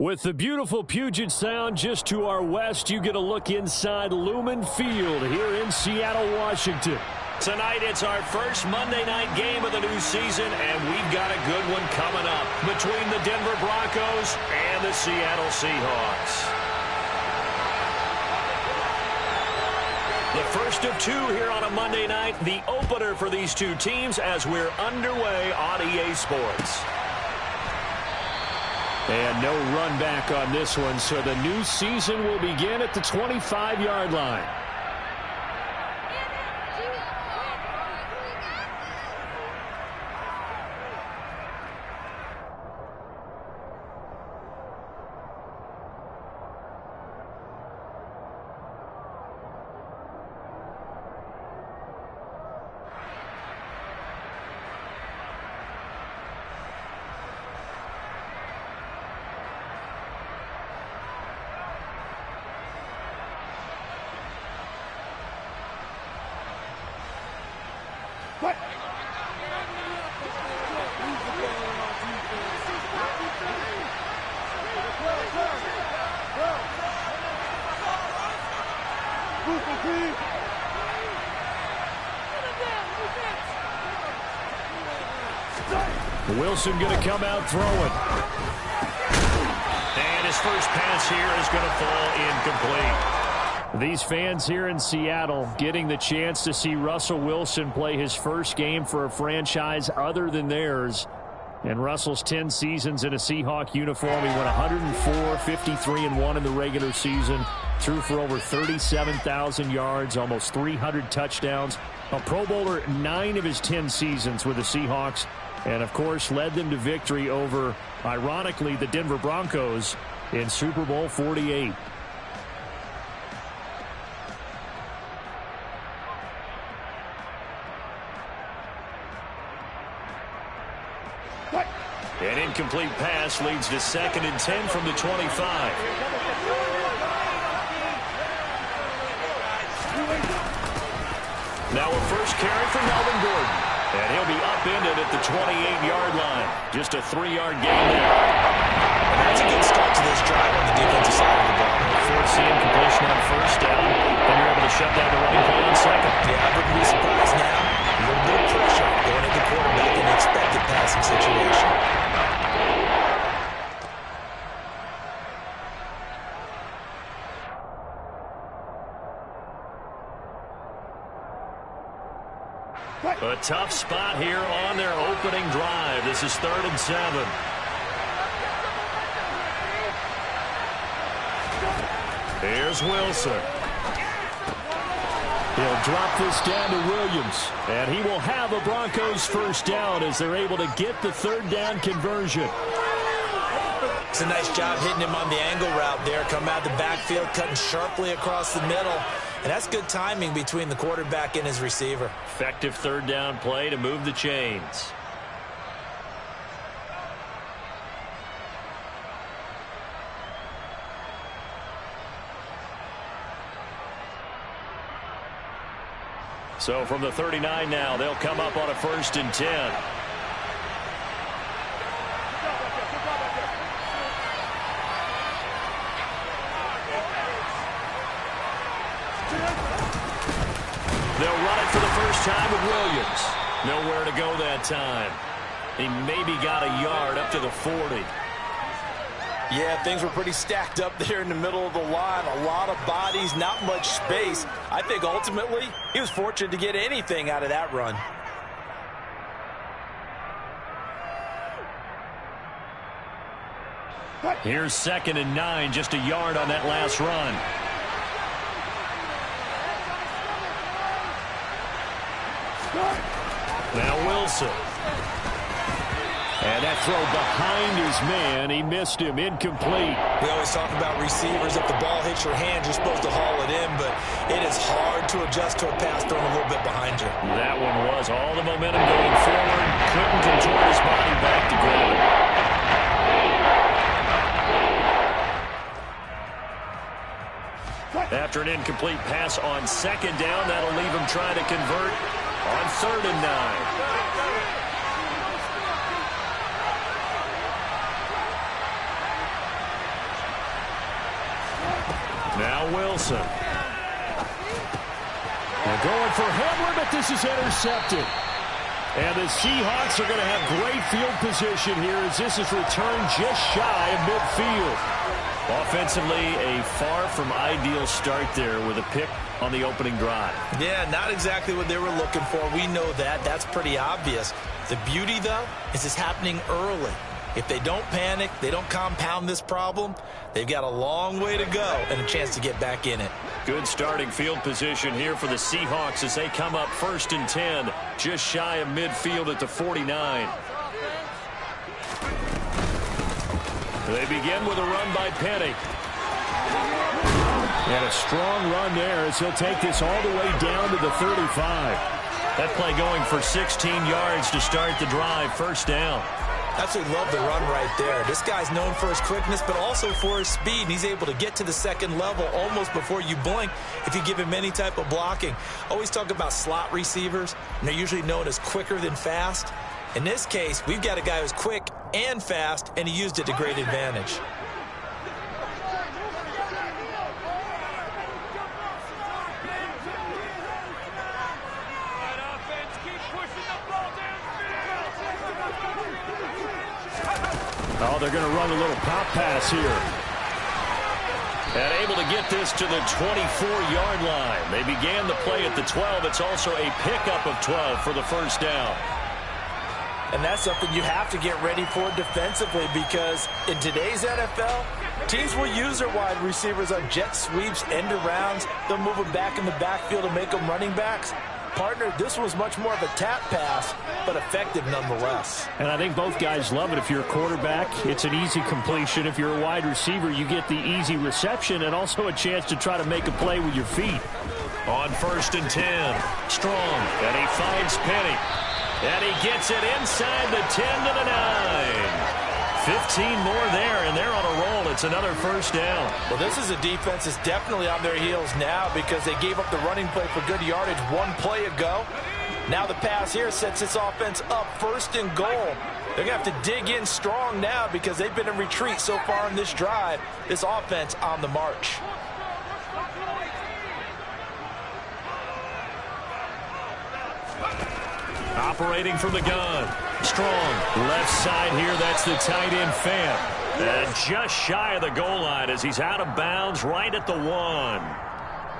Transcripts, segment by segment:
With the beautiful Puget Sound just to our west, you get a look inside Lumen Field here in Seattle, Washington. Tonight, it's our first Monday night game of the new season, and we've got a good one coming up between the Denver Broncos and the Seattle Seahawks. The first of two here on a Monday night, the opener for these two teams as we're underway on EA Sports. And no run back on this one, so the new season will begin at the 25-yard line. Wilson going to come out throwing. And his first pass here is going to fall incomplete. These fans here in Seattle getting the chance to see Russell Wilson play his first game for a franchise other than theirs. And Russell's 10 seasons in a Seahawk uniform. He went 104, 53-1 in the regular season. Threw for over 37,000 yards, almost 300 touchdowns. A Pro Bowler 9 of his 10 seasons with the Seahawks. And, of course, led them to victory over, ironically, the Denver Broncos in Super Bowl 48. An incomplete pass leads to 2nd and 10 from the 25. Now a first carry for Melvin Gordon. And he'll be upended at the 28-yard line. Just a 3-yard gain there. And that's a good start to this drive on the defensive side of the ball. Force the incompletion on first down. Then you're able to shut down the running play on second. Yeah, I wouldn't be surprised now. A little bit of pressure going at the quarterback in an expected passing situation. A tough spot here on their opening drive. This is 3rd and 7. Here's Wilson. He'll drop this down to Williams. And he will have a Broncos first down as they're able to get the 3rd down conversion. It's a nice job hitting him on the angle route there. Come out the backfield, cutting sharply across the middle. And that's good timing between the quarterback and his receiver. Effective 3rd down play to move the chains. So from the 39 now, they'll come up on a 1st and 10. They'll run it for the first time with Williams. Nowhere to go that time. He maybe got a yard up to the 40. Yeah, things were pretty stacked up there in the middle of the line. A lot of bodies, not much space. I think ultimately he was fortunate to get anything out of that run. Here's 2nd and 9, just a yard on that last run. Now Wilson. And that throw behind his man. He missed him. Incomplete. We always talk about receivers. If the ball hits your hand, you're supposed to haul it in, but it is hard to adjust to a pass thrown a little bit behind you. That one was all the momentum going forward. Couldn't contort his body back to grab it. After an incomplete pass on 2nd down, that'll leave him trying to convert on 3rd and 9. Wilson. They're going for Hamlin, but this is intercepted. And the Seahawks are going to have great field position here as this is returned just shy of midfield. Offensively, a far from ideal start there with a pick on the opening drive. Yeah, not exactly what they were looking for. We know that. That's pretty obvious. The beauty, though, is it's happening early. If they don't panic, they don't compound this problem, they've got a long way to go and a chance to get back in it. Good starting field position here for the Seahawks as they come up 1st and 10, just shy of midfield at the 49. They begin with a run by Penny. And a strong run there as he'll take this all the way down to the 35. That play going for 16 yards to start the drive, 1st down. Absolutely love the run right there. This guy's known for his quickness, but also for his speed. And he's able to get to the second level almost before you blink if you give him any type of blocking. Always talk about slot receivers, and they're usually known as quicker than fast. In this case, we've got a guy who's quick and fast, and he used it to great advantage. Oh, they're going to run a little pop pass here. And able to get this to the 24-yard line. They began the play at the 12. It's also a pickup of 12 for the 1st down. And that's something you have to get ready for defensively because in today's NFL, teams will use their wide receivers on jet sweeps, end arounds. They'll move them back in the backfield and make them running backs. Partner, this was much more of a tap pass, but effective nonetheless. And I think both guys love it. If you're a quarterback, it's an easy completion. If you're a wide receiver, you get the easy reception and also a chance to try to make a play with your feet. On 1st and 10, Strong, and he finds Penny. And he gets it inside the 10 to the 9. 15 more there, and they're on a roll. It's another 1st down. Well, this is a defense that's definitely on their heels now because they gave up the running play for good yardage one play ago. Now the pass here sets this offense up 1st and goal. They're going to have to dig in strong now because they've been in retreat so far in this drive. This offense on the march. Operating from the gun. Strong. Left side here. That's the tight end Fant. And just shy of the goal line as he's out of bounds right at the 1.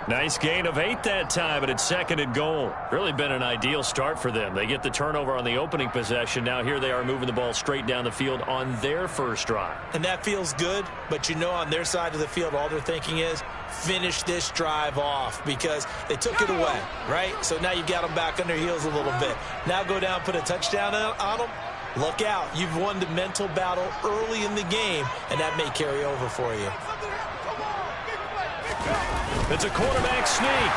Nice gain of 8 that time, but it's 2nd and goal. Really been an ideal start for them. They get the turnover on the opening possession. Now here they are moving the ball straight down the field on their 1st drive. And that feels good, but you know on their side of the field all they're thinking is finish this drive off because they took it away, right? So now you've got them back on their heels a little bit. Now go down, put a touchdown on them. Look out. You've won the mental battle early in the game, and that may carry over for you. It's a quarterback sneak,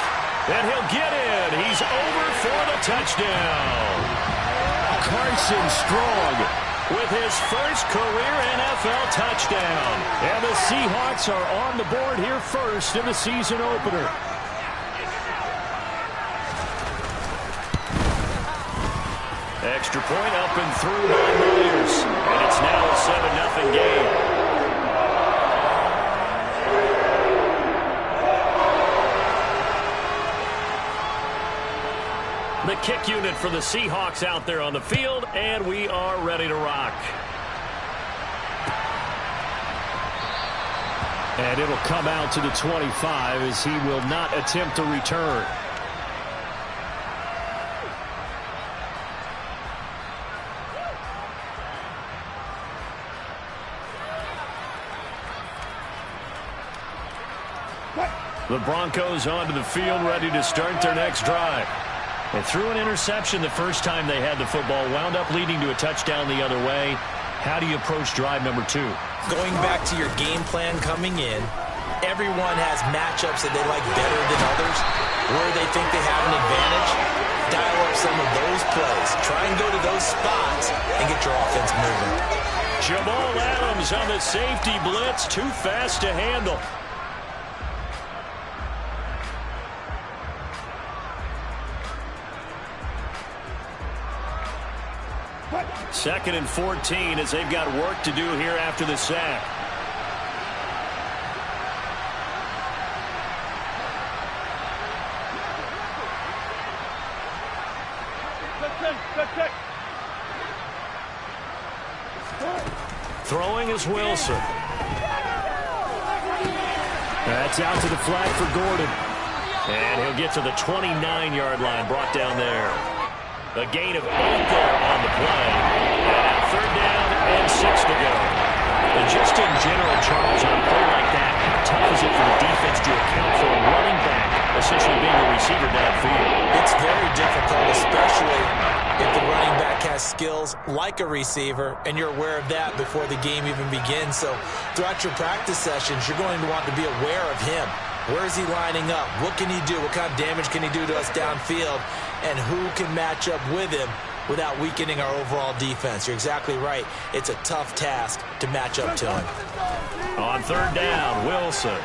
and he'll get in. He's over for the touchdown. Carson Strong with his first career NFL touchdown. And the Seahawks are on the board here first in the season opener. Extra point up and through by Myers. And it's now a 7-0 game. The kick unit for the Seahawks out there on the field, and we are ready to rock. And it'll come out to the 25 as he will not attempt to return. The Broncos onto the field, ready to start their next drive. They threw an interception the first time they had the football, wound up leading to a touchdown the other way. How do you approach drive number 2? Going back to your game plan coming in, everyone has matchups that they like better than others, where they think they have an advantage. Dial up some of those plays. Try and go to those spots and get your offense moving. Jamal Adams on the safety blitz, too fast to handle. 2nd and 14 as they've got work to do here after the sack. Throwing is Wilson. That's out to the flag for Gordon. And he'll get to the 29-yard line, brought down there. A gain of 8 there on the play. And third down and 6 to go. And just in general, Charles, on a play like that, how tough is it for the defense to account for a running back essentially being a receiver downfield? It's very difficult, especially if the running back has skills like a receiver, and you're aware of that before the game even begins. So throughout your practice sessions, you're going to want to be aware of him. Where is he lining up? What can he do? What kind of damage can he do to us downfield? And who can match up with him without weakening our overall defense? You're exactly right. It's a tough task to match up to him. On third down, Wilson.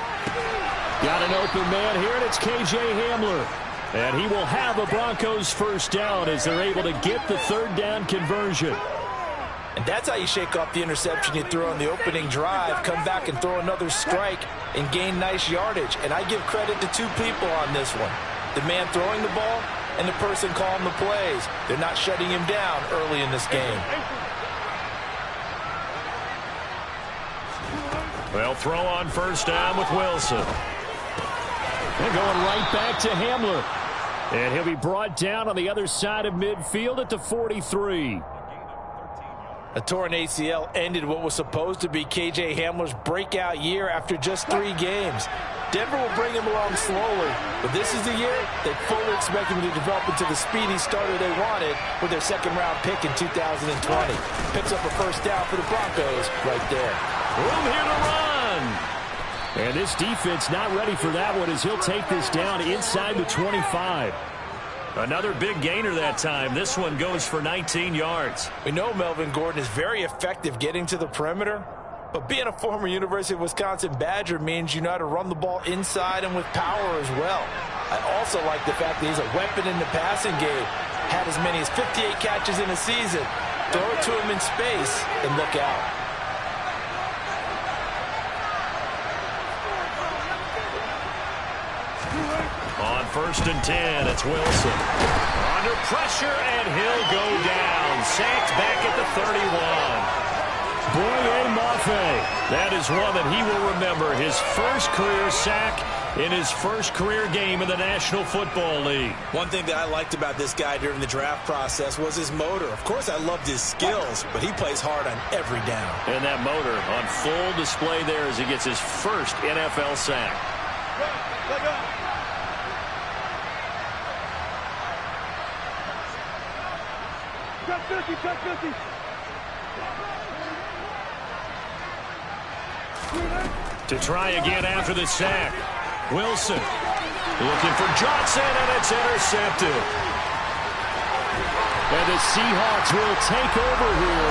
Got an open man here, and it's K.J. Hamler. And he will have a Broncos first down as they're able to get the third down conversion. And that's how you shake off the interception you threw on the opening drive, come back and throw another strike and gain nice yardage. And I give credit to two people on this one. The man throwing the ball and the person calling the plays. They're not shutting him down early in this game. Well, throw on first down with Wilson. They're going right back to Hamler. And he'll be brought down on the other side of midfield at the 43. A torn ACL ended what was supposed to be K.J. Hamler's breakout year after just 3 games. Denver will bring him along slowly, but this is the year they fully expect him to develop into the speedy starter they wanted with their second-round pick in 2020. Picks up a first down for the Broncos right there. Room here to run. And this defense not ready for that one as he'll take this down inside the 25. Another big gainer that time. This one goes for 19 yards. We know Melvin Gordon is very effective getting to the perimeter, but being a former University of Wisconsin Badger means you know how to run the ball inside and with power as well. I also like the fact that he's a weapon in the passing game. Had as many as 58 catches in a season. Throw it to him in space and look out. On first and 10, it's Wilson. Under pressure, and he'll go down. Sacked back at the 31. Boye Mafe. That is one that he will remember. His first career sack in his first career game in the National Football League. One thing that I liked about this guy during the draft process was his motor. Of course, I loved his skills, but he plays hard on every down. And that motor on full display there as he gets his first NFL sack. To try again after the sack. Wilson looking for Johnson, and it's intercepted. And the Seahawks will take over here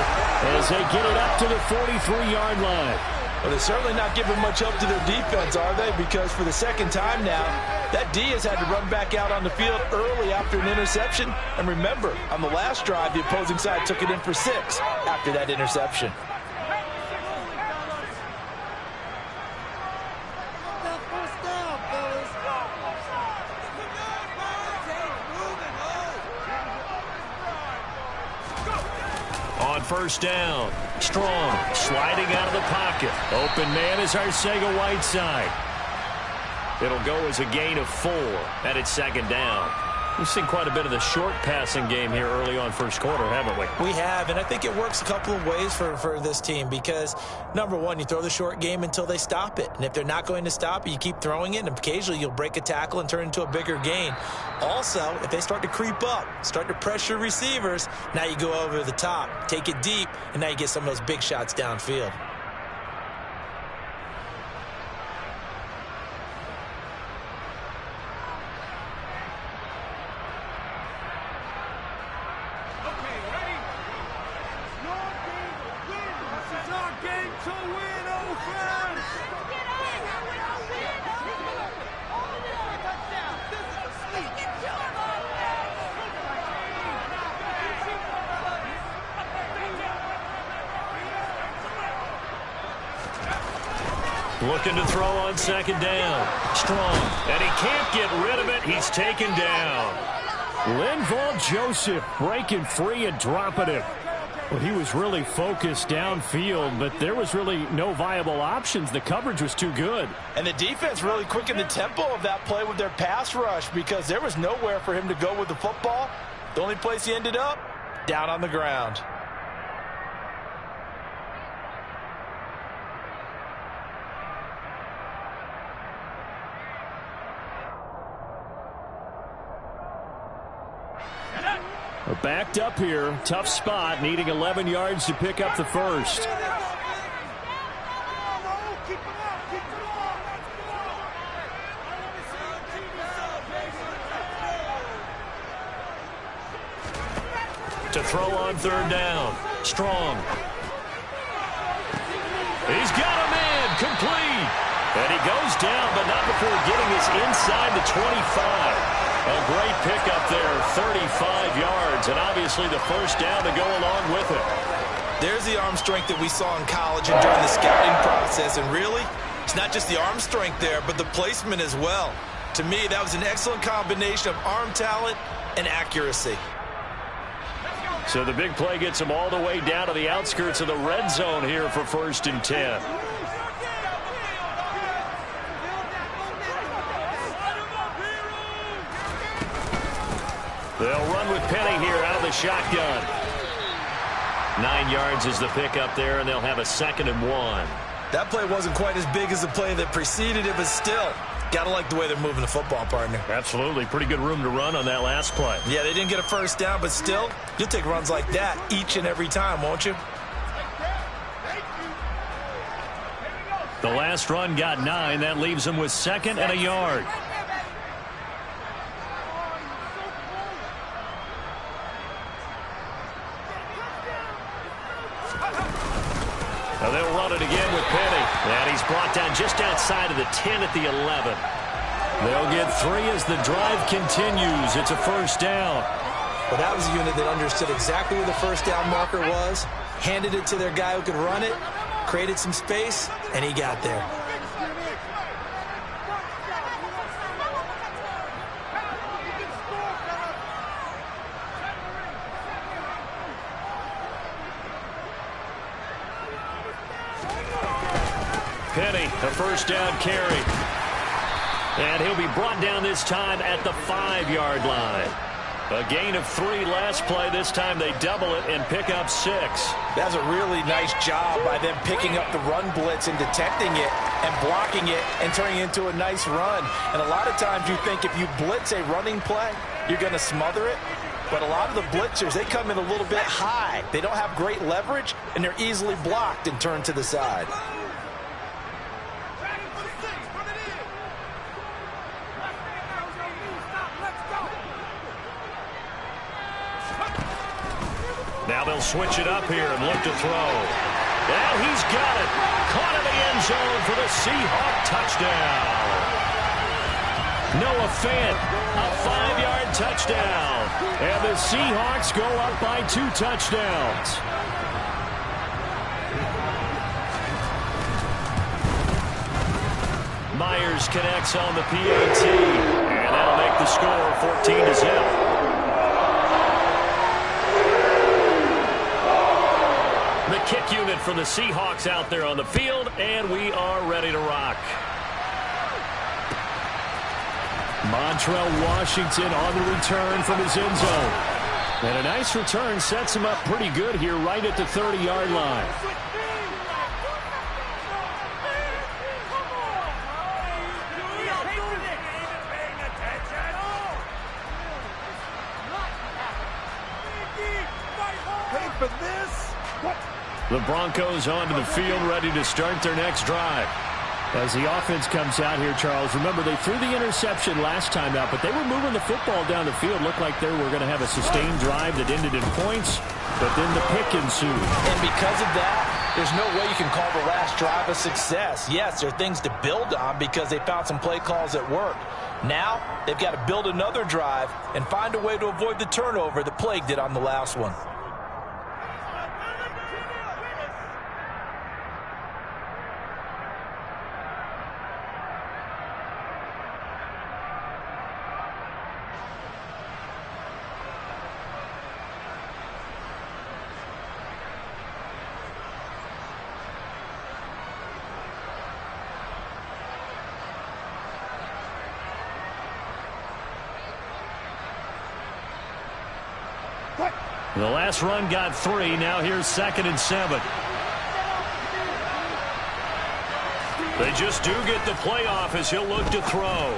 as they get it up to the 43-yard line. Well, they're certainly not giving much help to their defense, are they? Because for the second time now, that D has had to run back out on the field early after an interception. And remember, on the last drive, the opposing side took it in for 6 after that interception. On first down, Strong sliding out of the pocket. Open man is Arcega-Whiteside. It'll go as a gain of 4, and it's second down. We've seen quite a bit of the short passing game here early on first quarter, haven't we? We have, and I think it works a couple of ways for this team because, number one, you throw the short game until they stop it. And if they're not going to stop it, you keep throwing it, and occasionally you'll break a tackle and turn it into a bigger gain. Also, if they start to creep up, start to pressure receivers, now you go over the top, take it deep, and now you get some of those big shots downfield. Looking to throw on second down. Strong. And he can't get rid of it. He's taken down. Linval Joseph breaking free and dropping him. Well, he was really focused downfield, but there was really no viable options. The coverage was too good. And the defense really quickened the tempo of that play with their pass rush because there was nowhere for him to go with the football. The only place he ended up, down on the ground. We're backed up here. Tough spot, needing 11 yards to pick up the first. To throw on third down. Strong. He's got a man. Complete. And he goes down, but not before getting us inside the 25. A great pickup there, 35 yards, and obviously the first down to go along with it. There's the arm strength that we saw in college and during the scouting process, and really, it's not just the arm strength there, but the placement as well. To me, that was an excellent combination of arm talent and accuracy. So the big play gets him all the way down to the outskirts of the red zone here for 1st and 10. They'll run with Penny here out of the shotgun. 9 yards is the pickup there, and they'll have a 2nd and 1. That play wasn't quite as big as the play that preceded it, but still, got to like the way they're moving the football, partner. Absolutely. Pretty good room to run on that last play. Yeah, they didn't get a first down, but still, you'll take runs like that each and every time, won't you? The last run got 9. That leaves them with 2nd and a yard. Now they'll run it again with Penny. And he's brought down just outside of the 10 at the 11. They'll get 3 as the drive continues. It's a first down. Well, that was a unit that understood exactly where the first down marker was, handed it to their guy who could run it, created some space, and he got there. Penny, a first down carry. And he'll be brought down this time at the 5-yard line. A gain of 3 last play. This time they double it and pick up 6. That's a really nice job by them picking up the run blitz and detecting it and blocking it and turning it into a nice run. And a lot of times you think if you blitz a running play, you're going to smother it. But a lot of the blitzers, they come in a little bit high. They don't have great leverage, and they're easily blocked and turned to the side. Now they'll switch it up here and look to throw. And he's got it. Caught in the end zone for the Seahawk touchdown. Noah Fant, a 5-yard touchdown. And the Seahawks go up by 2 touchdowns. Myers connects on the PAT. And that'll make the score 14-0. The kick unit for the Seahawks out there on the field, and we are ready to rock. Montrell Washington on the return from his end zone. And a nice return sets him up pretty good here right at the 30-yard line. The Broncos onto the field, ready to start their next drive. As the offense comes out here, Charles, remember they threw the interception last time out, but they were moving the football down the field. Looked like they were going to have a sustained drive that ended in points, but then the pick ensued. And because of that, there's no way you can call the last drive a success. Yes, there are things to build on because they found some play calls that work. Now, they've got to build another drive and find a way to avoid the turnover that plagued it on the last one. The last run got 3. Now here's 2nd and 7. They just do get the playoff as he'll look to throw.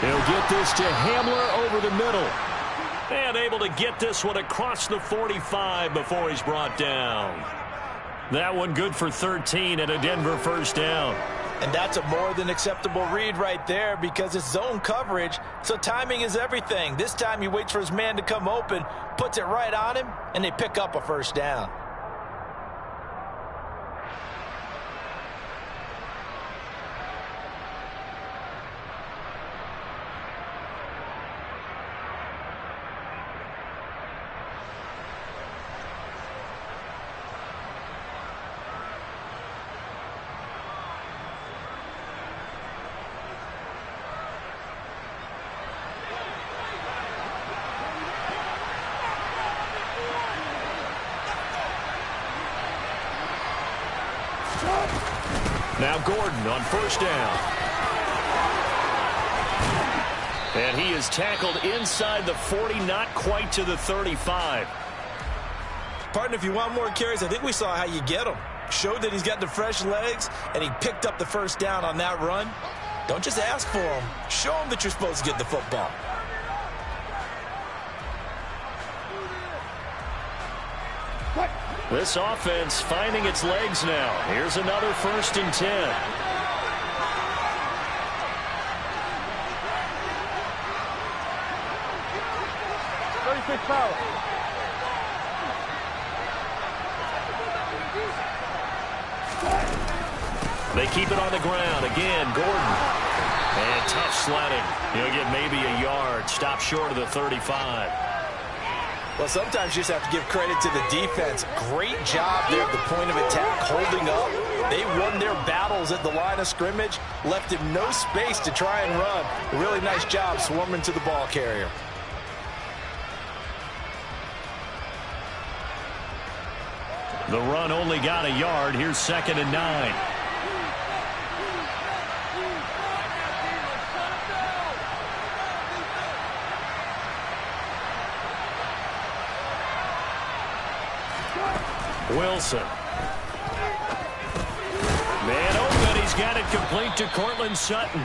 He'll get this to Hamler over the middle. And able to get this one across the 45 before he's brought down. That one good for 13 and a Denver first down. And that's a more than acceptable read right there because it's zone coverage, so timing is everything. This time he waits for his man to come open, puts it right on him, and they pick up a first down. Now Gordon on first down. And he is tackled inside the 40, not quite to the 35. Partner, if you want more carries, I think we saw how you get him. Showed that he's got the fresh legs, and he picked up the first down on that run. Don't just ask for him. Show him that you're supposed to get the football. This offense finding its legs now. Here's another 1st and 10. They keep it on the ground. Again, Gordon. And tough sledding. He'll get maybe a yard. Stop short of the 35. Well, sometimes you just have to give credit to the defense. Great job there at the point of attack, holding up. They won their battles at the line of scrimmage, left him no space to try and run. A really nice job swarming to the ball carrier. The run only got a yard. Here's 2nd and 9. Wilson. Man open. He's got it complete to Cortland Sutton.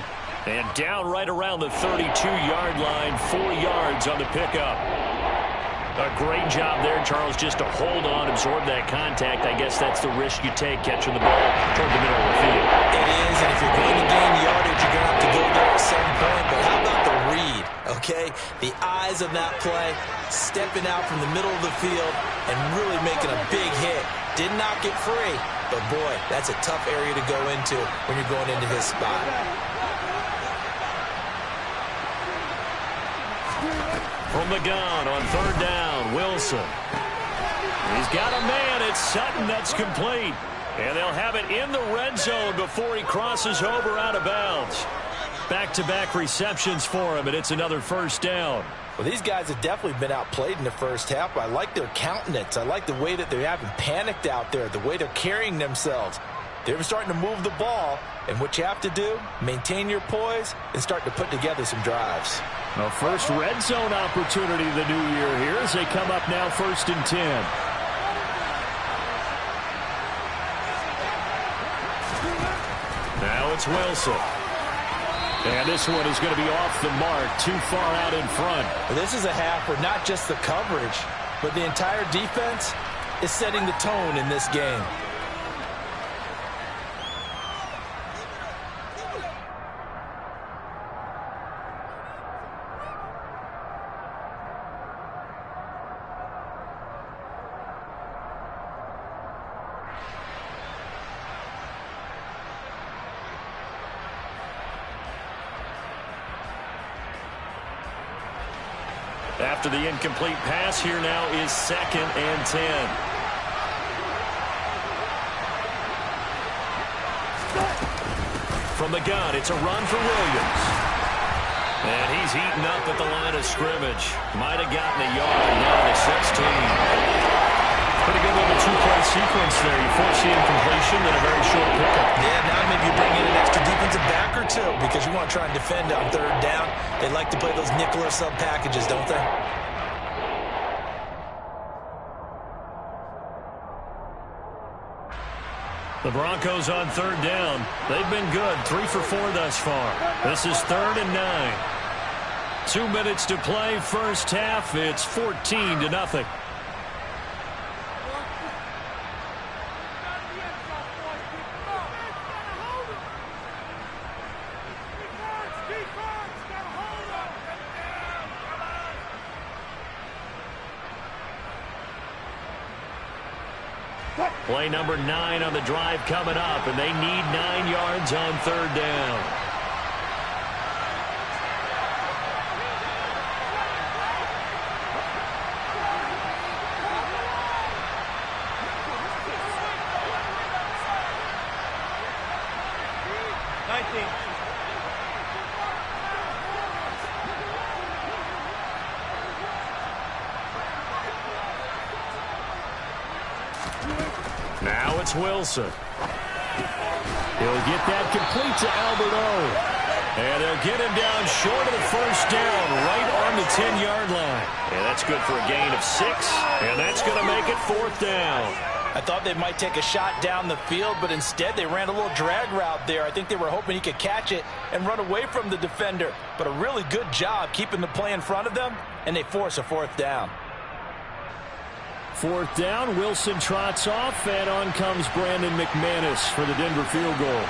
And down right around the 32-yard line. 4 yards on the pickup. A great job there, Charles, just to hold on, absorb that contact. I guess that's the risk you take catching the ball toward the middle of the field. It is, and if you're going to gain yardage, you're going to have to go there at some point. But how about the read, okay? The eyes of that play, stepping out from the middle of the field and really making a big hit. Did not get free, but boy, that's a tough area to go into when you're going into his spot. From the gun on 3rd down, Wilson. He's got a man. It's Sutton that's complete. And they'll have it in the red zone before he crosses over out of bounds. Back-to-back receptions for him, and it's another first down. Well, these guys have definitely been outplayed in the first half. I like their countenance. I like the way that they haven't panicked out there, the way they're carrying themselves. They're starting to move the ball, and what you have to do, maintain your poise and start to put together some drives. A first red zone opportunity of the new year here as they come up now 1st and 10. Now it's Wilson. And this one is going to be off the mark, too far out in front. Well, this is a half where not just the coverage, but the entire defense is setting the tone in this game. After the incomplete pass, here now is 2nd and 10. From the gun, it's a run for Williams. And he's eaten up at the line of scrimmage. Might have gotten a yard, now to 16. Pretty good little two-play sequence there. You force the incompletion, then a very short pickup. Yeah, now maybe you bring in an extra defensive back or two because you want to try and defend on 3rd down. They like to play those nickel or sub packages, don't they? The Broncos on third down. They've been good, 3 for 4 thus far. This is 3rd and 9. 2 minutes to play, first half. It's 14-0. Play number 9 on the drive coming up, and they need 9 yards on third down. Now it's Wilson. He'll get that complete to Alberto. And they'll get him down short of the first down, right on the 10-yard line. And that's good for a gain of 6. And that's going to make it 4th down. I thought they might take a shot down the field, but instead they ran a little drag route there. I think they were hoping he could catch it and run away from the defender. But a really good job keeping the play in front of them, and they force a 4th down. 4th down, Wilson trots off, and on comes Brandon McManus for the Denver field goal.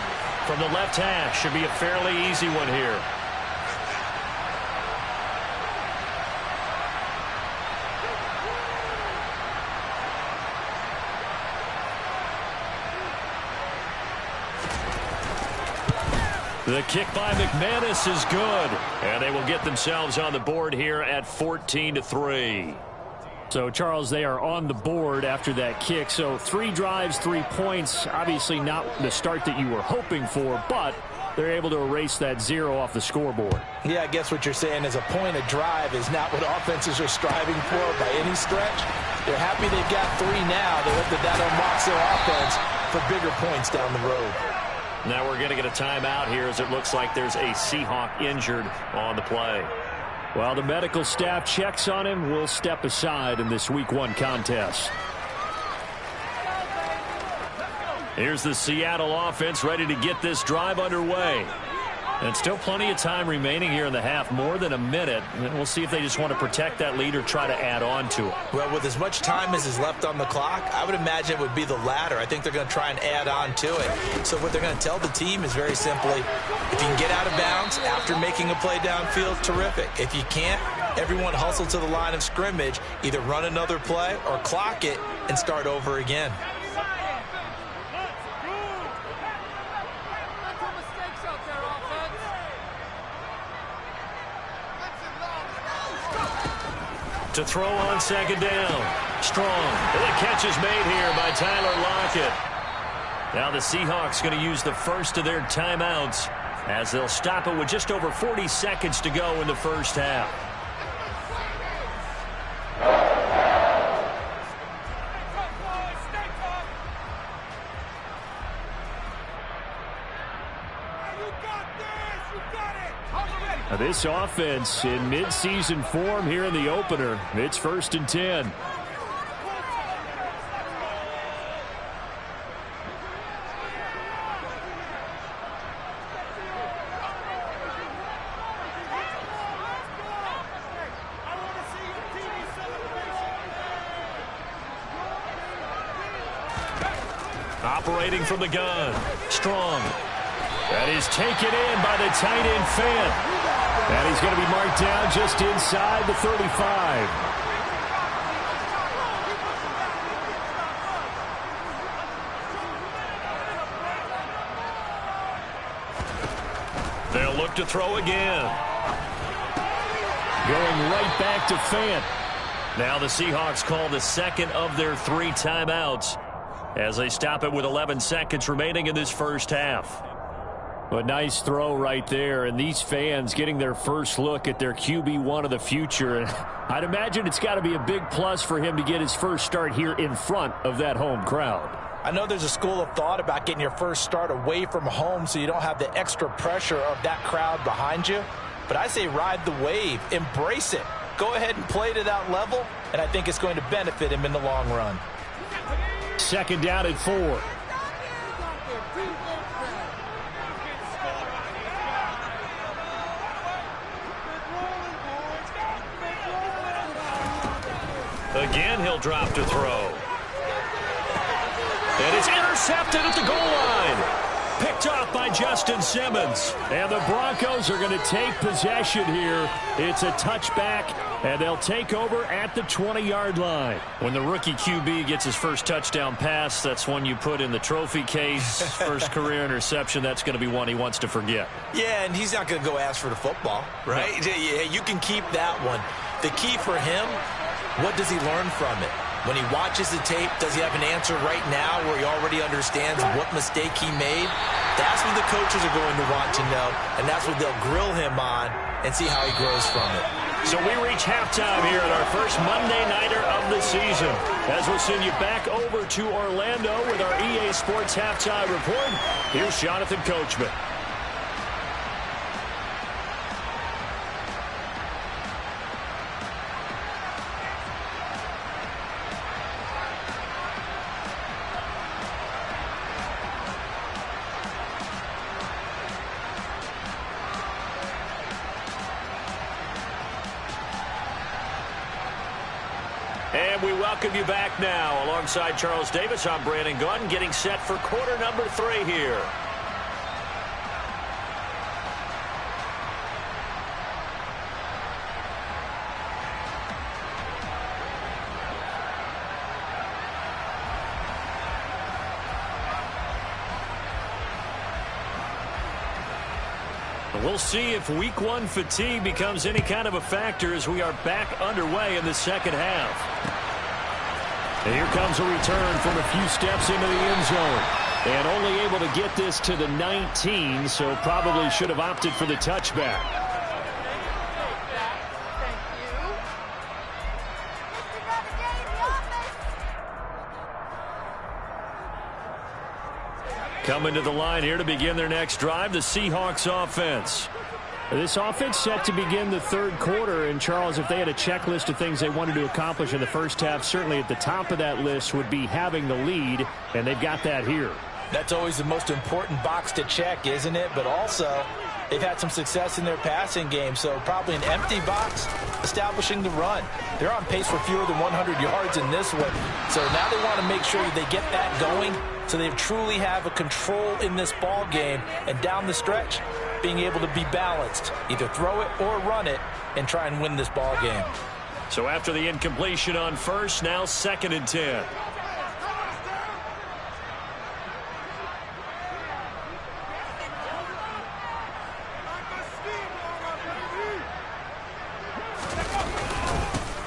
From the left hash, should be a fairly easy one here. The kick by McManus is good, and they will get themselves on the board here at 14-3. So, Charles, they are on the board after that kick. So 3 drives, 3 points. Obviously not the start that you were hoping for, but they're able to erase that 0 off the scoreboard. Yeah, I guess what you're saying is a point a drive is not what offenses are striving for by any stretch. They're happy they've got 3 now. They hope that unlocks their offense for bigger points down the road. Now we're going to get a timeout here as it looks like there's a Seahawk injured on the play. While the medical staff checks on him, we'll step aside in this Week 1 contest. Here's the Seattle offense ready to get this drive underway. And still plenty of time remaining here in the half, more than a minute. And we'll see if they just want to protect that lead or try to add on to it. Well, with as much time as is left on the clock, I would imagine it would be the latter. I think they're going to try and add on to it. So what they're going to tell the team is very simply, if you can get out of bounds after making a play downfield, terrific. If you can't, everyone hustle to the line of scrimmage, either run another play or clock it and start over again. To throw on second down. Strong. And the catch is made here by Tyler Lockett. Now the Seahawks going to use the first of their timeouts as they'll stop it with just over 40 seconds to go in the first half. This offense in midseason form here in the opener. It's 1st and 10. Operating from the gun. Strong. That is taken in by the tight end Fant. And he's going to be marked down just inside the 35. They'll look to throw again. Going right back to Fant. Now the Seahawks call the second of their 3 timeouts as they stop it with 11 seconds remaining in this first half. A nice throw right there, and these fans getting their first look at their QB1 of the future. And I'd imagine it's got to be a big plus for him to get his first start here in front of that home crowd. I know there's a school of thought about getting your first start away from home so you don't have the extra pressure of that crowd behind you. But I say ride the wave, embrace it. Go ahead and play to that level, and I think it's going to benefit him in the long run. Second down at 4. Again, he'll drop to throw. And it's intercepted at the goal line. Picked off by Justin Simmons. And the Broncos are going to take possession here. It's a touchback, and they'll take over at the 20-yard line. When the rookie QB gets his first touchdown pass, that's one you put in the trophy case. First career interception, that's going to be one he wants to forget. Yeah, and he's not going to go ask for the football, right? No. Yeah, you can keep that one. The key for him, what does he learn from it? When he watches the tape, does he have an answer right now where he already understands what mistake he made? That's what the coaches are going to want to know, and that's what they'll grill him on and see how he grows from it. So we reach halftime here at our first Monday Nighter of the season, as we'll send you back over to Orlando with our EA Sports Halftime Report. Here's Jonathan Coachman. And we welcome you back now. Alongside Charles Davis, I'm Brandon Gunn, getting set for quarter number 3 here. We'll see if week 1 fatigue becomes any kind of a factor as we are back underway in the second half. And here comes a return from a few steps into the end zone. And only able to get this to the 19, so probably should have opted for the touchback. Coming to the line here to begin their next drive, the Seahawks offense. This offense set to begin the third quarter, and Charles, if they had a checklist of things they wanted to accomplish in the first half, certainly at the top of that list would be having the lead, and they've got that here. That's always the most important box to check, isn't it? But also, they've had some success in their passing game, so probably an empty box establishing the run. They're on pace for fewer than 100 yards in this one, so now they want to make sure that they get that going so they truly have a control in this ball game, and down the stretch, being able to be balanced, either throw it or run it, and try and win this ball game. So after the incompletion on first, now 2nd and 10.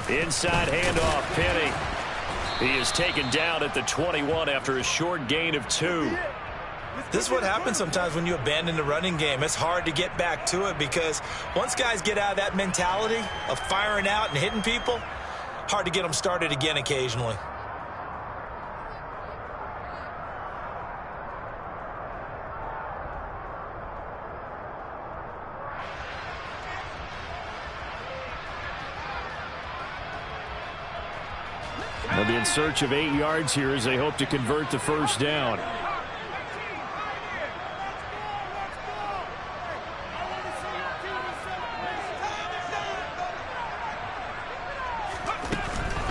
Inside handoff, Penny. He is taken down at the 21 after a short gain of 2. This is what happens sometimes when you abandon the running game. It's hard to get back to it because once guys get out of that mentality of firing out and hitting people, hard to get them started again occasionally. They'll be in search of 8 yards here as they hope to convert the first down.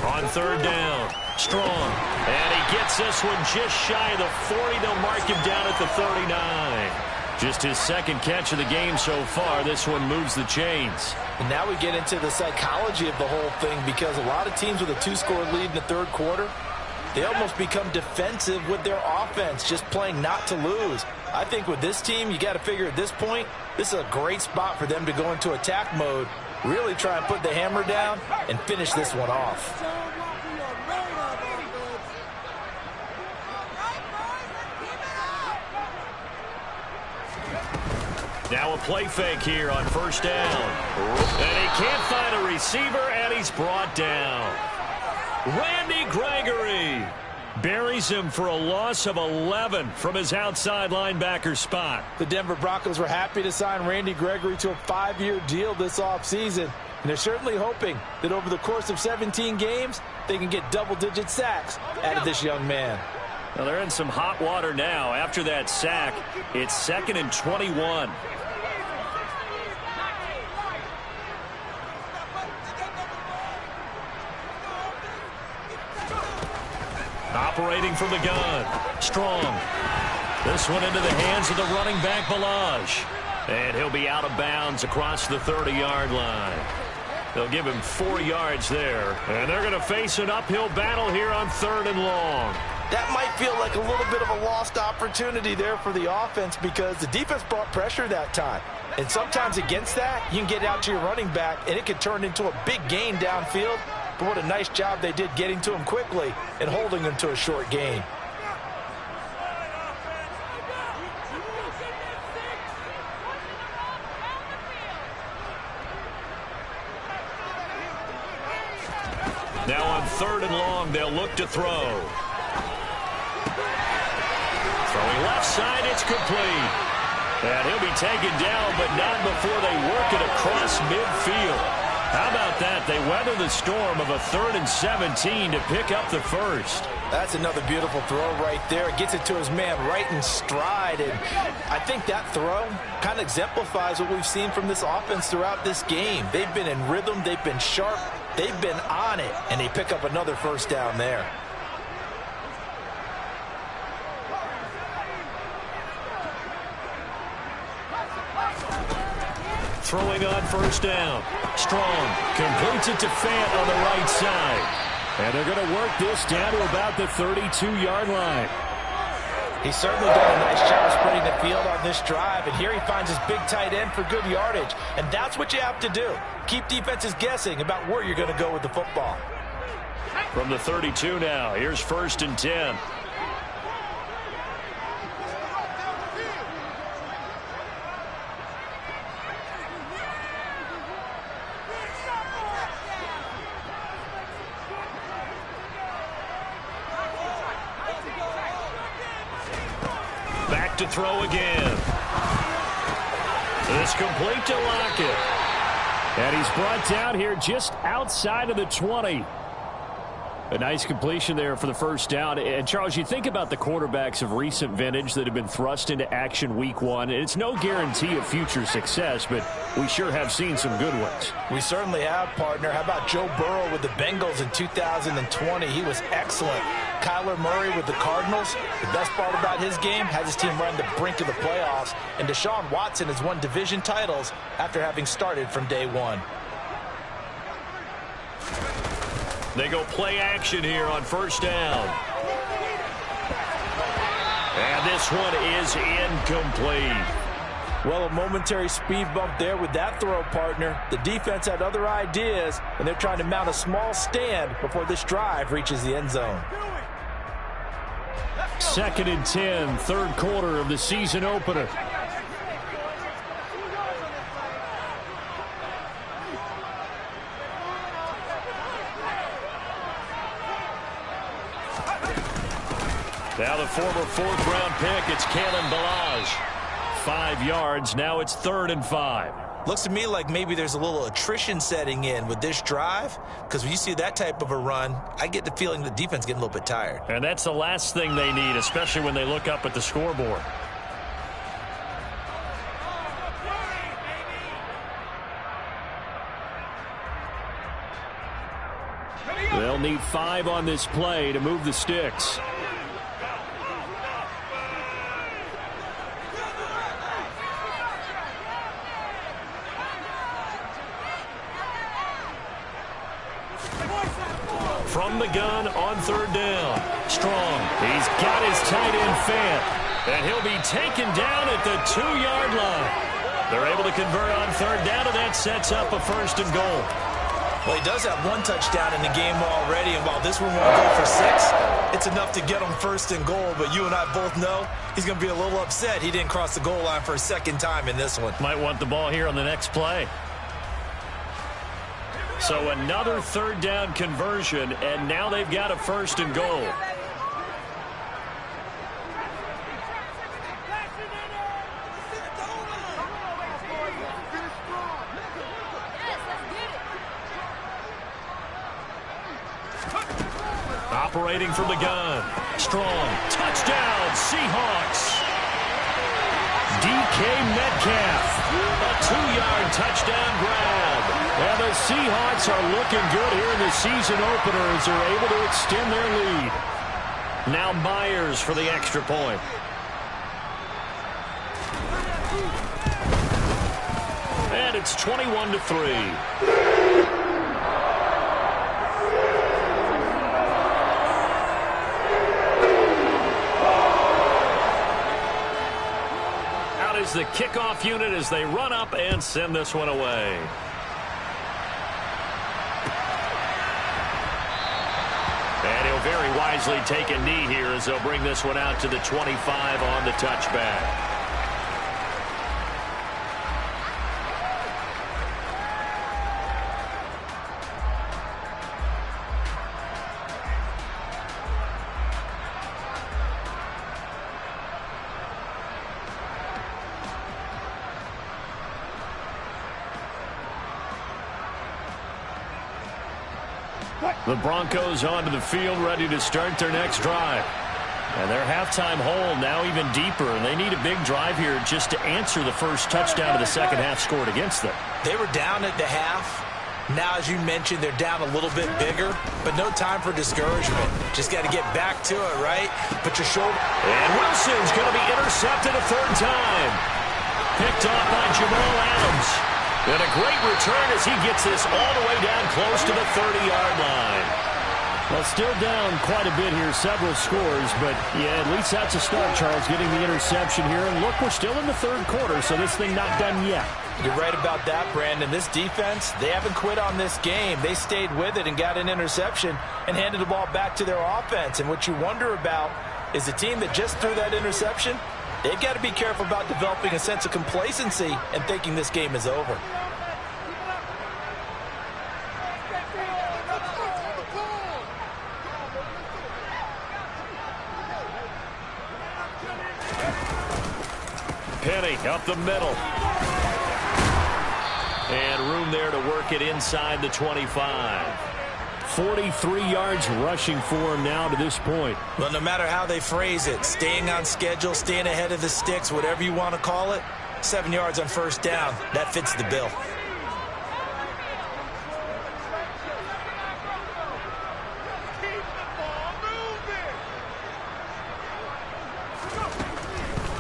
On 3rd down, Strong. And he gets this one just shy of the 40. They'll mark him down at the 39. Just his 2nd catch of the game so far. This one moves the chains. And now we get into the psychology of the whole thing, because a lot of teams with a 2-score lead in the 3rd quarter, they almost become defensive with their offense, just playing not to lose. I think with this team, you got to figure at this point, this is a great spot for them to go into attack mode, really try and put the hammer down and finish this one off. Now a play fake here on 1st down. And he can't find a receiver, and he's brought down. Randy Gregory buries him for a loss of 11 from his outside linebacker spot. The Denver Broncos were happy to sign Randy Gregory to a 5-year deal this offseason. And they're certainly hoping that over the course of 17 games, they can get double-digit sacks out of this young man. Well, they're in some hot water now. After that sack, it's 2nd and 21. Operating from the gun. Strong. This one into the hands of the running back, Balaj. And he'll be out of bounds across the 30-yard line. They'll give him 4 yards there. And they're going to face an uphill battle here on 3rd and long. That might feel like a little bit of a lost opportunity there for the offense because the defense brought pressure that time. And sometimes against that, you can get out to your running back, and it could turn into a big gain downfield. But what a nice job they did getting to him quickly and holding him to a short gain. Now on 3rd and long, they'll look to throw. Throwing left side, it's complete. And he'll be taken down, but not before they work it across midfield. How about that? They weather the storm of a 3rd and 17 to pick up the first. That's another beautiful throw right there. It gets it to his man right in stride. And I think that throw kind of exemplifies what we've seen from this offense throughout this game. They've been in rhythm. They've been sharp. They've been on it. And they pick up another first down there. Throwing on 1st down. Strong completes it to Fant on the right side. And they're going to work this down to about the 32-yard line. He's certainly done a nice job spreading the field on this drive. And here he finds his big tight end for good yardage. And that's what you have to do. Keep defenses guessing about where you're going to go with the football. From the 32 now, here's 1st and 10. Back to throw again. It's complete to Lockett. And he's brought down here just outside of the 20. A nice completion there for the first down. And, Charles, you think about the quarterbacks of recent vintage that have been thrust into action week 1. And it's no guarantee of future success, but we sure have seen some good ones. We certainly have, partner. How about Joe Burrow with the Bengals in 2020? He was excellent. Kyler Murray with the Cardinals. The best part about his game has his team right on the brink of the playoffs. And Deshaun Watson has won division titles after having started from day 1. They go play action here on 1st down. And this one is incomplete. Well, a momentary speed bump there with that throw, partner. The defense had other ideas, and they're trying to mount a small stand before this drive reaches the end zone. 2nd and 10, 3rd quarter of the season opener. Now the former 4th-round pick, it's Kalen Balaj. 5 yards, now it's 3rd and 5. Looks to me like maybe there's a little attrition setting in with this drive, because when you see that type of a run, I get the feeling the defense getting a little bit tired. And that's the last thing they need, especially when they look up at the scoreboard. They'll need 5 on this play to move the sticks. From the gun on 3rd down. Strong. He's got his tight end Fant. And he'll be taken down at the 2-yard line. They're able to convert on 3rd down, and that sets up a 1st and goal. Well, he does have 1 touchdown in the game already, and while this one won't go for 6, it's enough to get him 1st and goal. But you and I both know he's going to be a little upset he didn't cross the goal line for a 2nd time in this one. Might want the ball here on the next play. So another 3rd down conversion, and now they've got a 1st and goal. Operating from the gun. Strong. Touchdown. Touchdown, Seahawks. DK Metcalf, a 2-yard touchdown grab. And the Seahawks are looking good here in the season opener as they're able to extend their lead. Now Myers for the extra point. And it's 21-3. Is the kickoff unit as they run up and send this one away. And he'll very wisely take a knee here as they'll bring this one out to the 25 on the touchback. The Broncos onto the field, ready to start their next drive. And their halftime hole now even deeper, and they need a big drive here just to answer the first touchdown of the second half scored against them. They were down at the half. Now, as you mentioned, they're down a little bit bigger, but no time for discouragement. Just got to get back to it, right? Put your shoulder. And Wilson's going to be intercepted a third time. Picked off by Jamal Adams. And a great return as he gets this all the way down close to the 30-yard line. Well, still down quite a bit here, several scores, but yeah, at least that's a start, Charles, getting the interception here. And look, we're still in the third quarter, so this thing not done yet. You're right about that, Brandon. This defense, they haven't quit on this game. They stayed with it and got an interception and handed the ball back to their offense. And what you wonder about is the team that just threw that interception, they've got to be careful about developing a sense of complacency and thinking this game is over. Penny up the middle. And room there to work it inside the 25. 43 yards rushing for him now to this point. Well, no matter how they phrase it, staying on schedule, staying ahead of the sticks, whatever you want to call it, 7 yards on first down, that fits the bill.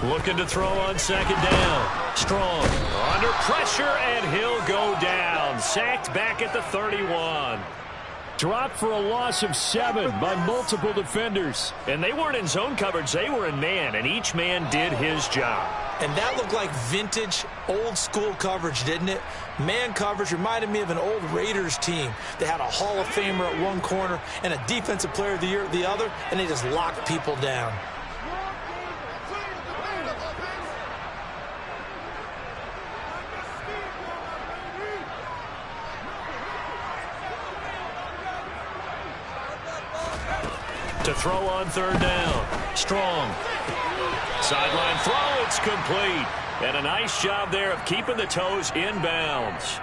Looking to throw on second down. Strong under pressure, and he'll go down. Sacked back at the 31. Dropped for a loss of 7 by multiple defenders. And they weren't in zone coverage. They were in man, and each man did his job. And that looked like vintage, old-school coverage, didn't it? Man coverage reminded me of an old Raiders team. They had a Hall of Famer at one corner and a Defensive Player of the Year at the other, and they just locked people down. To throw on third down. Strong. Sideline throw. It's complete. And a nice job there of keeping the toes inbounds.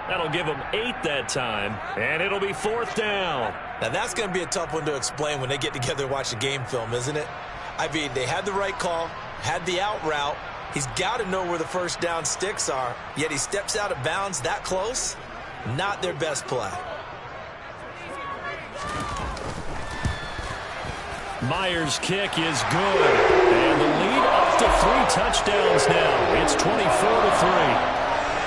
That'll give them 8 that time. And it'll be fourth down. Now, that's going to be a tough one to explain when they get together and watch the game film, isn't it? I mean, they had the right call, had the out route. He's got to know where the first down sticks are, yet he steps out of bounds that close. Not their best play. Myers' kick is good. And the lead up to 3 touchdowns now. It's 24-3.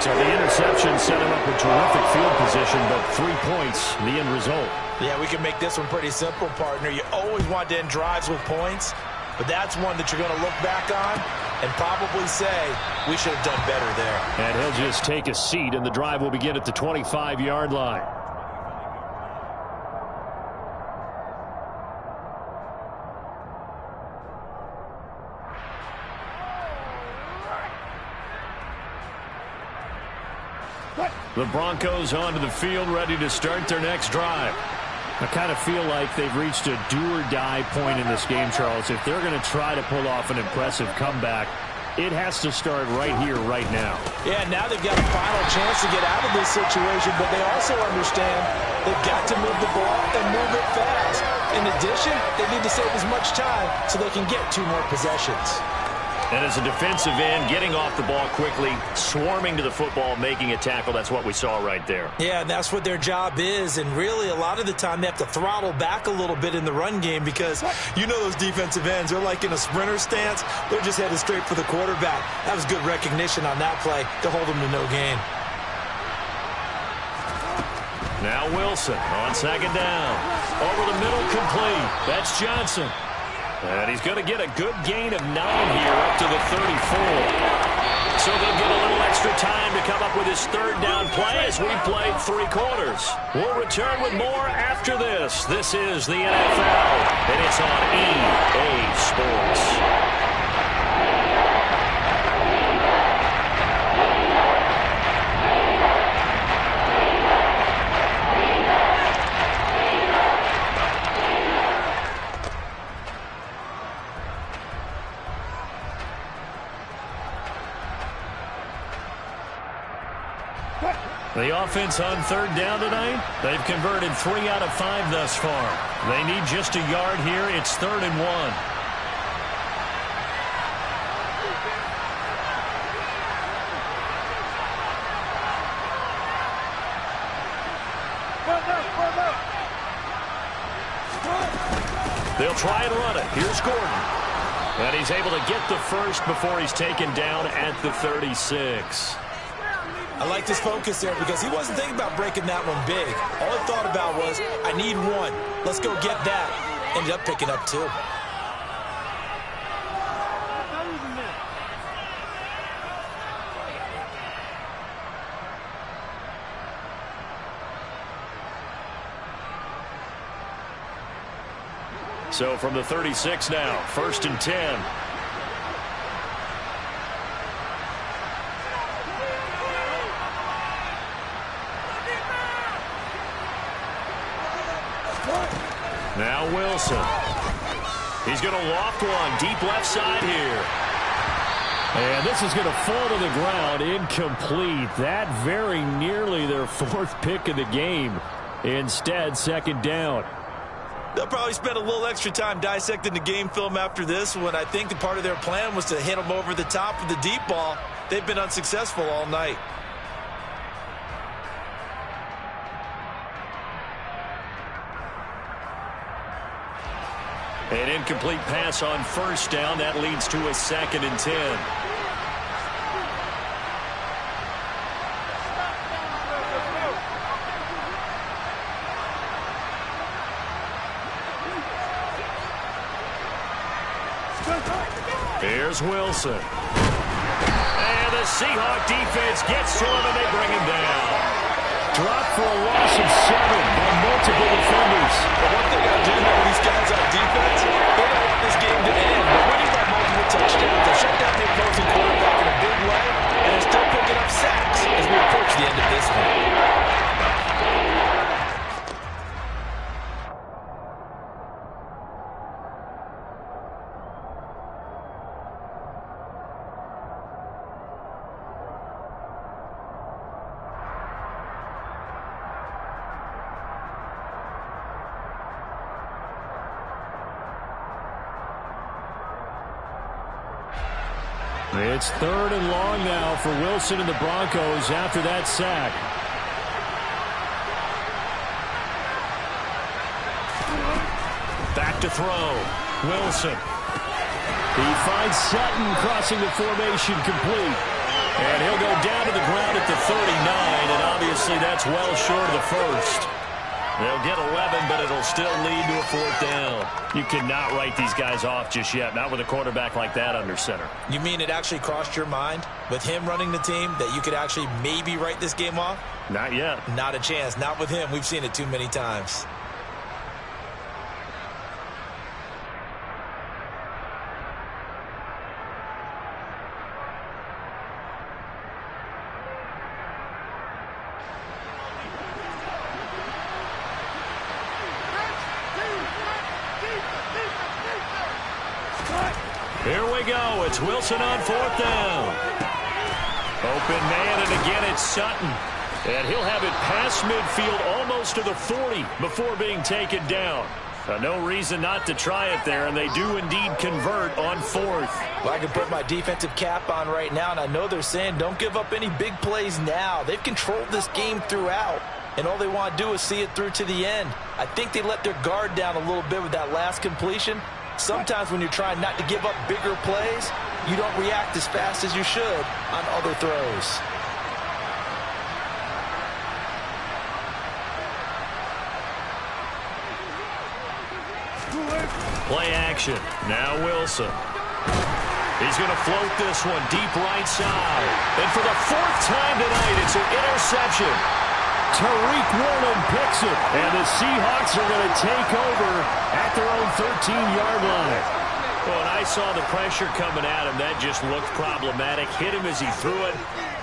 So the interception set him up with terrific field position, but 3 points, the end result. Yeah, we can make this one pretty simple, partner. You always want to end drives with points, but that's one that you're going to look back on and probably say, we should have done better there. And he'll just take a seat, and the drive will begin at the 25-yard line. The Broncos onto the field, ready to start their next drive. I kind of feel like they've reached a do-or-die point in this game, Charles. If they're going to try to pull off an impressive comeback, it has to start right here, right now. Yeah, now they've got a final chance to get out of this situation, but they also understand they've got to move the ball and move it fast. In addition, they need to save as much time so they can get 2 more possessions. And as a defensive end, getting off the ball quickly, swarming to the football, making a tackle, that's what we saw right there. Yeah, and that's what their job is. And really, a lot of the time, they have to throttle back a little bit in the run game because you know those defensive ends, they're like in a sprinter stance. They're just headed straight for the quarterback. That was good recognition on that play to hold them to no gain. Now Wilson on second down. Over the middle, complete. That's Johnson. And he's going to get a good gain of 9 here up to the 34. So they'll get a little extra time to come up with his 3rd down play as we played 3 quarters. We'll return with more after this. This is the NFL, and it's on EA Sports. The offense on 3rd down tonight, they've converted 3 out of 5 thus far. They need just a yard here. It's 3rd and 1. They'll try and run it. Here's Gordon. And he's able to get the first before he's taken down at the 36. I like this focus there because he wasn't thinking about breaking that one big. All he thought about was, I need 1. Let's go get that. Ended up picking up 2. So from the 36 now, 1st and 10. Now Wilson. He's going to loft one deep left side here. And this is going to fall to the ground, incomplete. That very nearly their 4th pick of the game. Instead, 2nd down. They'll probably spend a little extra time dissecting the game film after this one. I think the part of their plan was to hit them over the top of the deep ball. They've been unsuccessful all night. An incomplete pass on 1st down. That leads to a 2nd and 10. Here's Wilson. And the Seahawks defense gets to him and they bring him down. Dropped for a loss of 7 by multiple defenders. But one thing I do know with these guys on defense, they don't want this game to end. But winning by multiple touchdowns, they shut down the opposing quarterback in a big way, and they're still picking up sacks as we approach the end of this one. It's 3rd and long now for Wilson and the Broncos after that sack. Back to throw. Wilson. He finds Sutton crossing the formation complete. And he'll go down to the ground at the 39, and obviously that's well short of the 1st. They'll get 11, but it'll still lead to a 4th down. You cannot write these guys off just yet, not with a quarterback like that under center. You mean it actually crossed your mind with him running the team that you could actually maybe write this game off? Not yet. Not a chance. Not with him. We've seen it too many times. Here we go. It's Wilson on 4th down. Open man, and again it's Sutton. And he'll have it past midfield almost to the 40 before being taken down. No reason not to try it there, and they do indeed convert on 4th. Well, I can put my defensive cap on right now, and I know they're saying don't give up any big plays now. They've controlled this game throughout, and all they want to do is see it through to the end. I think they let their guard down a little bit with that last completion. Sometimes when you're trying not to give up bigger plays, you don't react as fast as you should on other throws. Play action. Now Wilson. He's going to float this one deep right side. And for the 4th time tonight, it's an interception. Tariq Woolen picks it. And the Seahawks are going to take over at their own 13-yard line. Well, when I saw the pressure coming at him, that just looked problematic. Hit him as he threw it,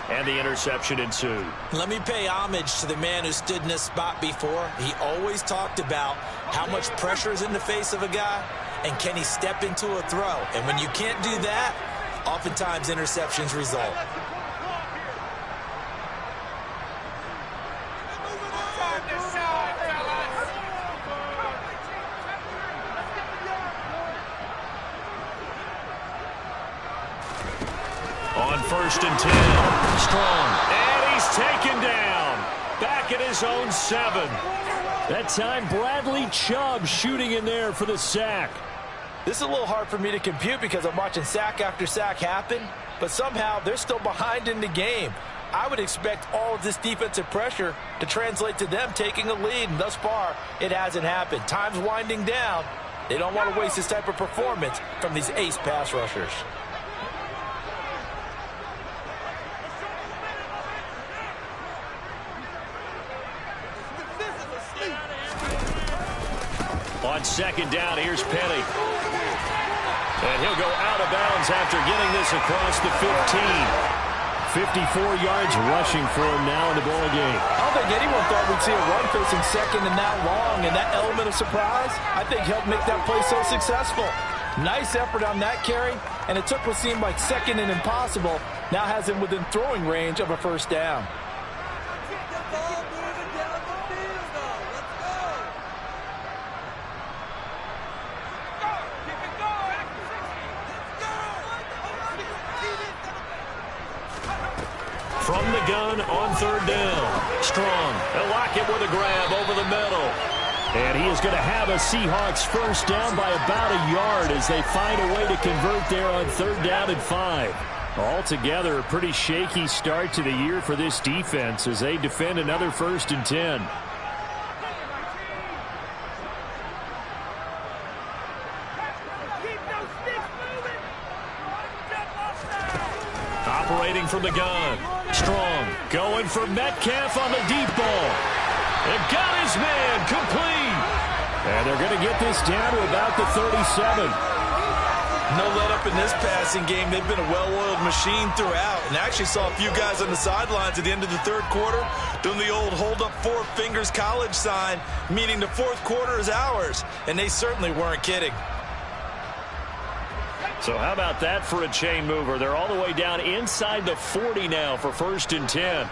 and the interception ensued. Let me pay homage to the man who stood in this spot before. He always talked about how much pressure is in the face of a guy, and can he step into a throw. And when you can't do that, oftentimes interceptions result. On 1st and 10, Strong, and he's taken down, back at his own 7. That time, Bradley Chubb shooting in there for the sack. This is a little hard for me to compute because I'm watching sack after sack happen, but somehow they're still behind in the game. I would expect all of this defensive pressure to translate to them taking a lead, and thus far, it hasn't happened. Time's winding down. They don't want to waste this type of performance from these ace pass rushers. On 2nd down, here's Penny. And he'll go out of bounds after getting this across the 15. 54 yards rushing for him now in the ball game. I don't think anyone thought we'd see a run facing 2nd and that long, and that element of surprise, I think, helped make that play so successful. Nice effort on that carry, and it took what seemed like 2nd and impossible, now has him within throwing range of a 1st down. From the gun on 3rd down. Strong. They'll lock it with a grab over the middle. And he is going to have a Seahawks 1st down by about a yard as they find a way to convert there on 3rd down and 5. Altogether, a pretty shaky start to the year for this defense as they defend another 1st and 10. Operating from the gun. Strong going for Metcalf on the deep ball. And got his man complete. And they're going to get this down to about the 37. No let up in this passing game. They've been a well-oiled machine throughout. And I actually saw a few guys on the sidelines at the end of the 3rd quarter doing the old hold up 4 fingers college sign, meaning the 4th quarter is ours. And they certainly weren't kidding. So how about that for a chain mover? They're all the way down inside the 40 now for 1st and 10.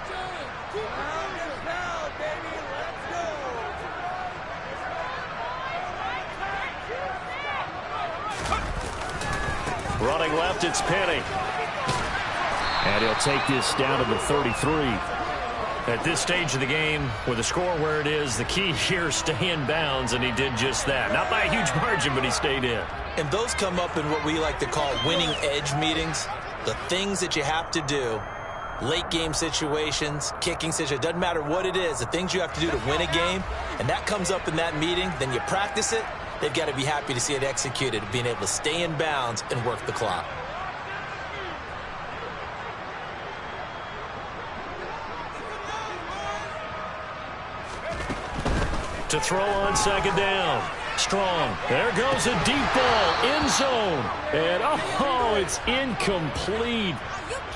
Running left, it's Penny. And he'll take this down to the 33. At this stage of the game, with the score where it is, the key here is stay in bounds, and he did just that. Not by a huge margin, but he stayed in. And those come up in what we like to call winning edge meetings. The things that you have to do, late game situations, kicking situations, doesn't matter what it is, the things you have to do to win a game, and that comes up in that meeting, then you practice it, they've got to be happy to see it executed, being able to stay in bounds and work the clock. To throw on 2nd down. Strong. There goes a deep ball. End zone. And, oh, it's incomplete.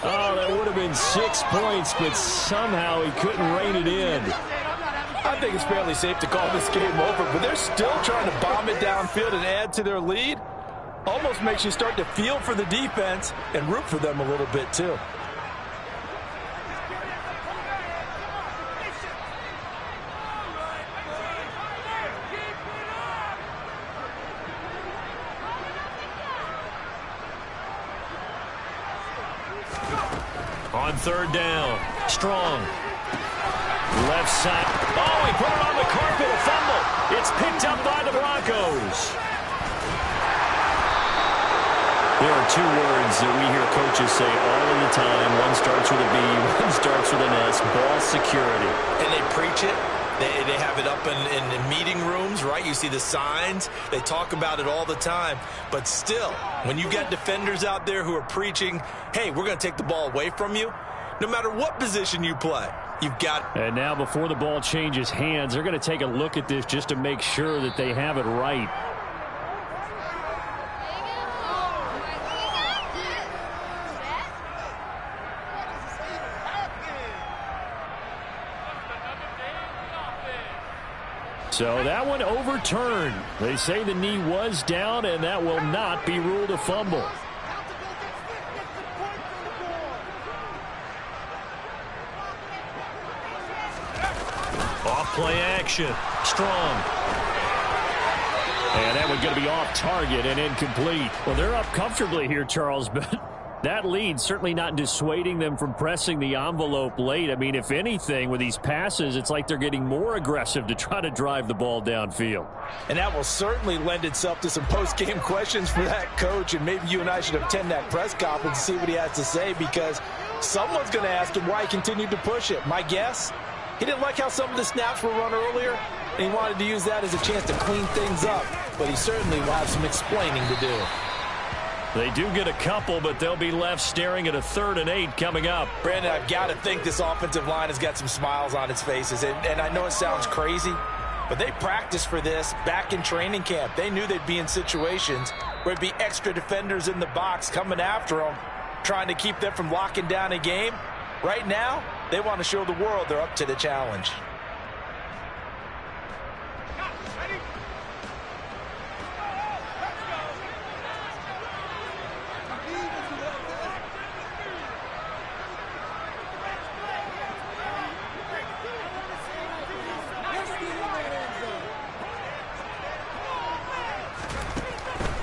Oh, that would have been 6 points, but somehow he couldn't rein it in. I think it's fairly safe to call this game over, but they're still trying to bomb it downfield and add to their lead. Almost makes you start to feel for the defense and root for them a little bit, too. On third down, Strong. Left side. Oh, he put it on the carpet, a fumble. It's picked up by the Broncos. There are two words that we hear coaches say all of the time. One starts with a B, one starts with an S. Ball security. And they preach it. They have it up in meeting rooms, right? You see the signs. They talk about it all the time. But still, when you got defenders out there who are preaching, hey, we're going to take the ball away from you, no matter what position you play, you've got. And now before the ball changes hands, they're going to take a look at this just to make sure that they have it right. So that one overturned. They say the knee was down, and that will not be ruled a fumble. Off play action. Strong. And that one's going to be off target and incomplete. Well, they're up comfortably here, Charles, but that lead certainly not dissuading them from pressing the envelope late. I mean, if anything, with these passes, it's like they're getting more aggressive to try to drive the ball downfield. And that will certainly lend itself to some post-game questions for that coach, and maybe you and I should attend that press conference and see what he has to say, because someone's going to ask him why he continued to push it. My guess, he didn't like how some of the snaps were run earlier, and he wanted to use that as a chance to clean things up, but he certainly will have some explaining to do. They do get a couple, but they'll be left staring at a 3rd and 8 coming up. Brandon, I've got to think this offensive line has got some smiles on its faces. And I know it sounds crazy, but they practiced for this back in training camp. They knew they'd be in situations where it'd be extra defenders in the box coming after them, trying to keep them from locking down a game. Right now, they want to show the world they're up to the challenge.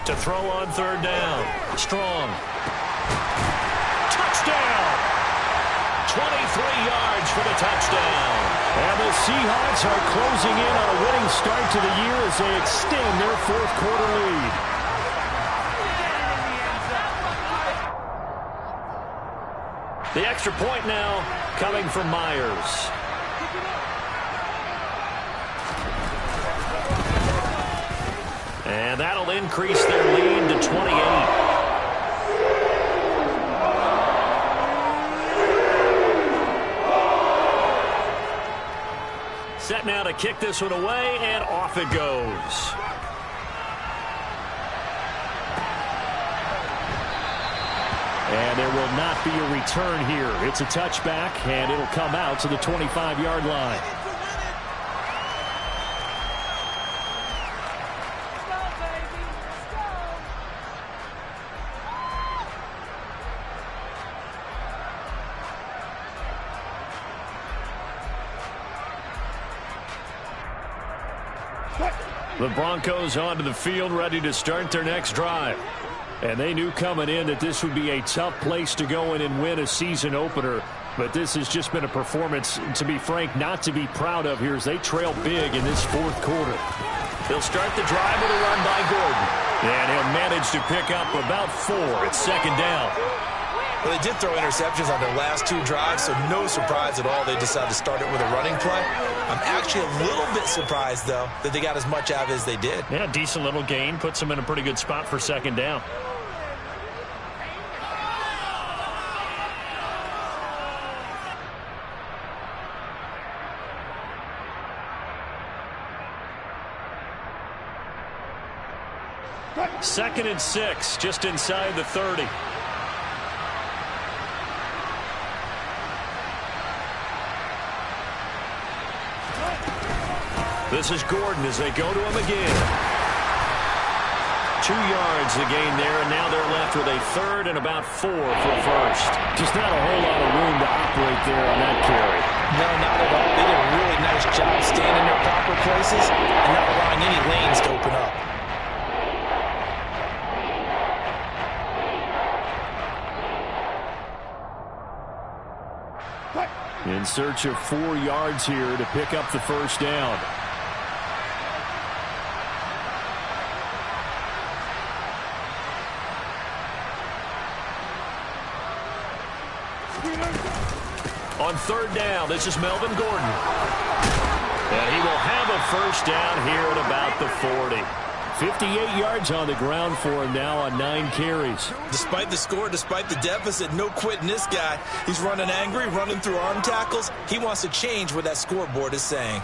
To throw on 3rd down. Strong. Touchdown! 23 yards for the touchdown. And the Seahawks are closing in on a winning start to the year as they extend their 4th quarter lead. The extra point now coming from Myers. And that'll increase their lead to 28. Set now to kick this one away, and off it goes. And there will not be a return here. It's a touchback, and it'll come out to the 25-yard line. The Broncos onto the field, ready to start their next drive. And they knew coming in that this would be a tough place to go in and win a season opener. But this has just been a performance, to be frank, not to be proud of here as they trail big in this 4th quarter. They'll start the drive with a run by Gordon. And he'll manage to pick up about 4 at 2nd down. Well, they did throw interceptions on their last 2 drives, so no surprise at all they decided to start it with a running play. I'm actually a little bit surprised, though, that they got as much out of it as they did. Yeah, decent little gain. Puts them in a pretty good spot for 2nd down. Second and 6, just inside the 30. This is Gordon as they go to him again. 2 yards the gain there, and now they're left with a 3rd and about 4 for a first. Just not a whole lot of room to operate there on that carry. No, not at all. They did a really nice job staying in their proper places and not allowing any lanes to open up. In search of 4 yards here to pick up the first down. On 3rd down, this is Melvin Gordon. And he will have a first down here at about the 40. 58 yards on the ground for him now on 9 carries. Despite the score, despite the deficit, no quitting this guy. He's running angry, running through arm tackles. He wants to change what that scoreboard is saying.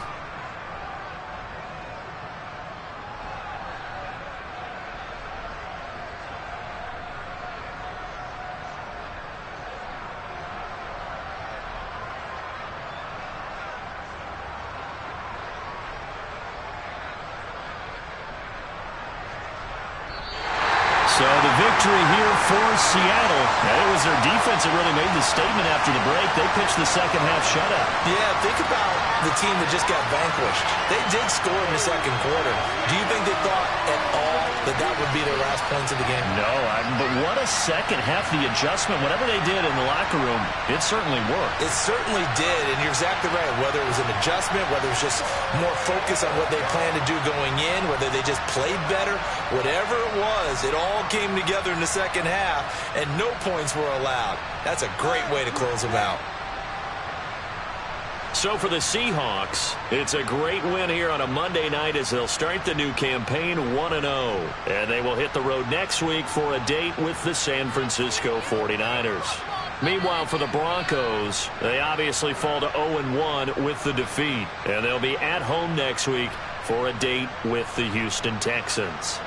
So the victory here for Seattle. And it was their defense that really made the statement after the break. They pitched the second half shutout. Yeah, think about the team that just got vanquished. They did score in the second quarter. Do you think they thought at all that that would be their last points of the game? No, but what a second half. The adjustment, whatever they did in the locker room, it certainly worked. It certainly did, and you're exactly right. Whether it was an adjustment, whether it was just more focus on what they planned to do going in, whether they just played better, whatever it was, it all came together in the second half, and no points were allowed. That's a great way to close them out. So for the Seahawks, it's a great win here on a Monday night as they'll start the new campaign 1-0. And they will hit the road next week for a date with the San Francisco 49ers. Meanwhile, for the Broncos, they obviously fall to 0-1 with the defeat. And they'll be at home next week for a date with the Houston Texans.